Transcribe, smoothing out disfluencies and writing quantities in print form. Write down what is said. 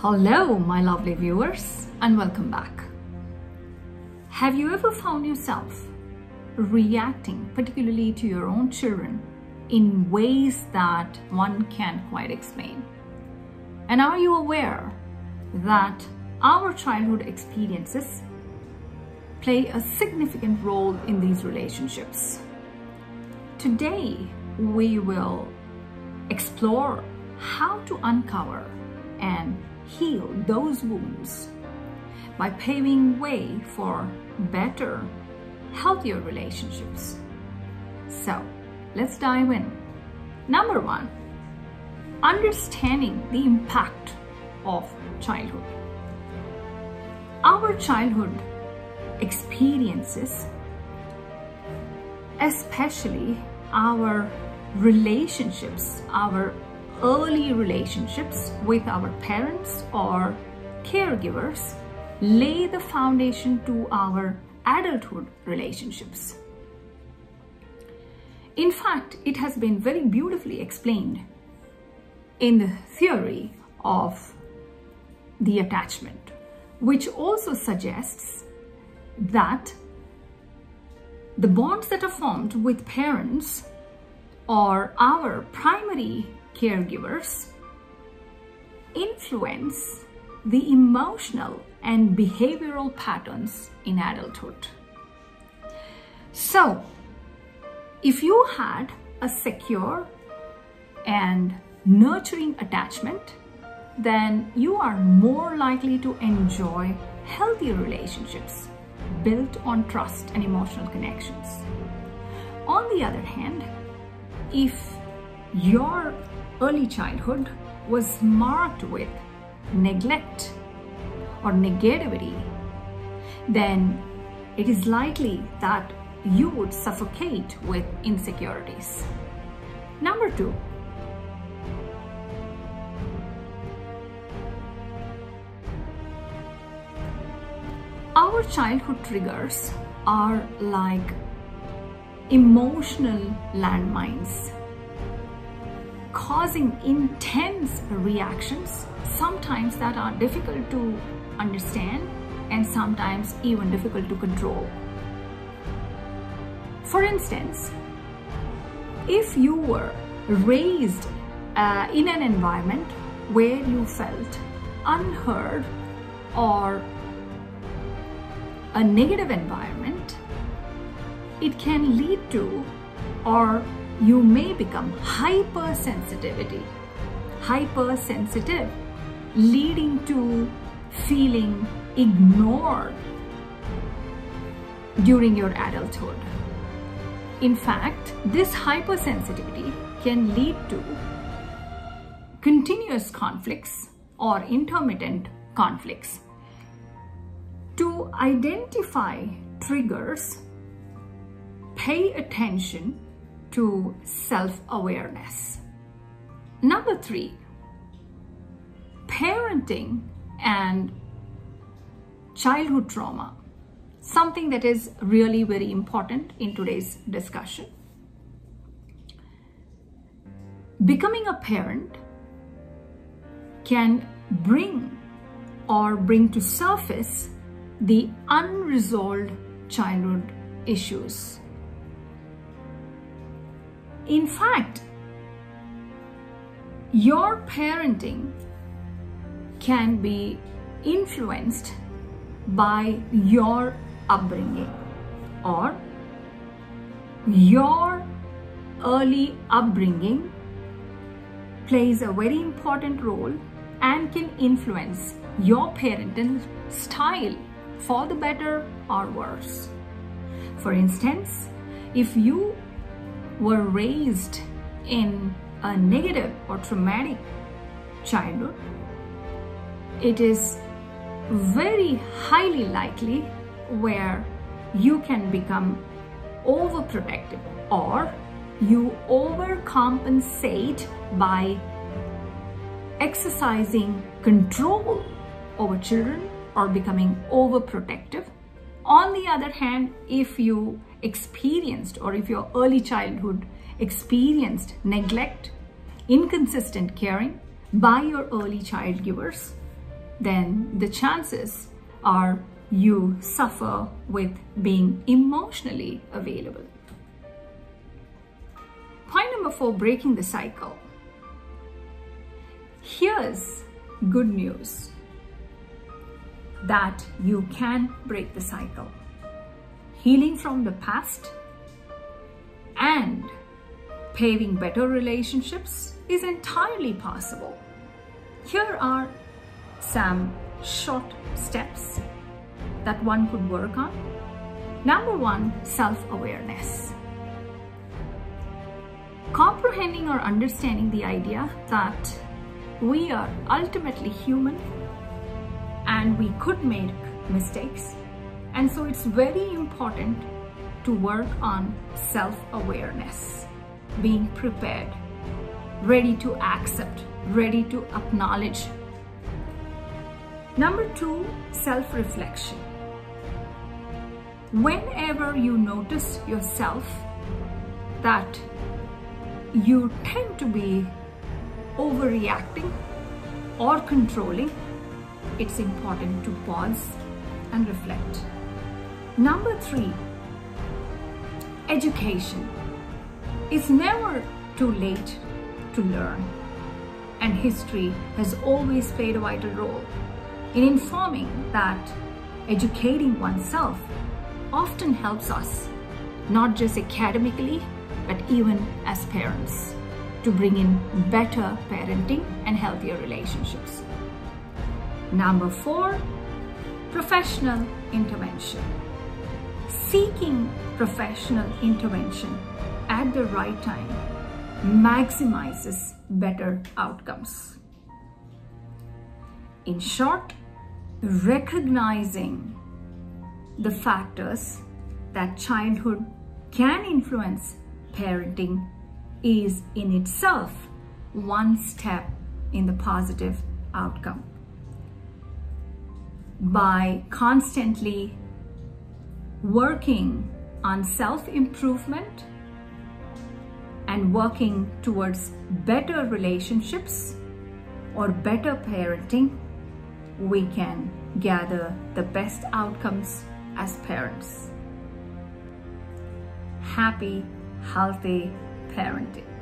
Hello, my lovely viewers, and welcome back. Have you ever found yourself reacting, particularly to your own children, in ways that one can't quite explain? And are you aware that our childhood experiences play a significant role in these relationships? Today, we will explore how to uncover and heal those wounds by paving way for better, healthier relationships. So let's dive in. Number one, understanding the impact of childhood. Our childhood experiences, especially our relationships, our early relationships with our parents or caregivers, lay the foundation to our adulthood relationships. In fact, it has been very beautifully explained in the theory of the attachment, which also suggests that the bonds that are formed with parents or our primary caregivers influence the emotional and behavioral patterns in adulthood. So, if you had a secure and nurturing attachment, then you are more likely to enjoy healthy relationships built on trust and emotional connections. On the other hand, if your early childhood was marked with neglect or negativity, then it is likely that you would suffocate with insecurities. Number two, our childhood triggers are like emotional landmines, causing intense reactions, sometimes that are difficult to understand and sometimes even difficult to control. For instance, if you were raised in an environment where you felt unheard or a negative environment, it can lead to, or you may become hypersensitive, leading to feeling ignored during your adulthood. In fact, this hypersensitivity can lead to continuous conflicts or intermittent conflicts. To identify triggers, pay attention to self-awareness. Number three, parenting and childhood trauma, something that is really very important in today's discussion. Becoming a parent can bring to surface the unresolved childhood issues. In fact, your parenting can be influenced by your upbringing, or your early upbringing plays a very important role and can influence your parenting style for the better or worse. For instance, if you were raised in a negative or traumatic childhood, it is very highly likely where you can become overprotective, or you overcompensate by exercising control over children or becoming overprotective. On the other hand, if you experienced, or if your early childhood experienced neglect, inconsistent caring by your early child givers, then the chances are you suffer with being emotionally available. Point number 4, breaking the cycle. Here's good news that you can break the cycle. Healing from the past and paving better relationships is entirely possible. Here are some short steps that one could work on. Number 1, self-awareness. Comprehending or understanding the idea that we are ultimately human and we could make mistakes. And so it's very important to work on self-awareness, being prepared, ready to accept, ready to acknowledge. Number 2, self-reflection. Whenever you notice yourself that you tend to be overreacting or controlling, it's important to pause and reflect. Number 3, education. It's never too late to learn, and history has always played a vital role in informing that educating oneself often helps us, not just academically, but even as parents, to bring in better parenting and healthier relationships. Number 4, professional intervention. Seeking professional intervention at the right time maximizes better outcomes. In short, recognizing the factors that childhood can influence parenting is in itself one step in the positive outcome. By constantly working on self-improvement and working towards better relationships or better parenting, we can gather the best outcomes as parents. Happy, healthy parenting.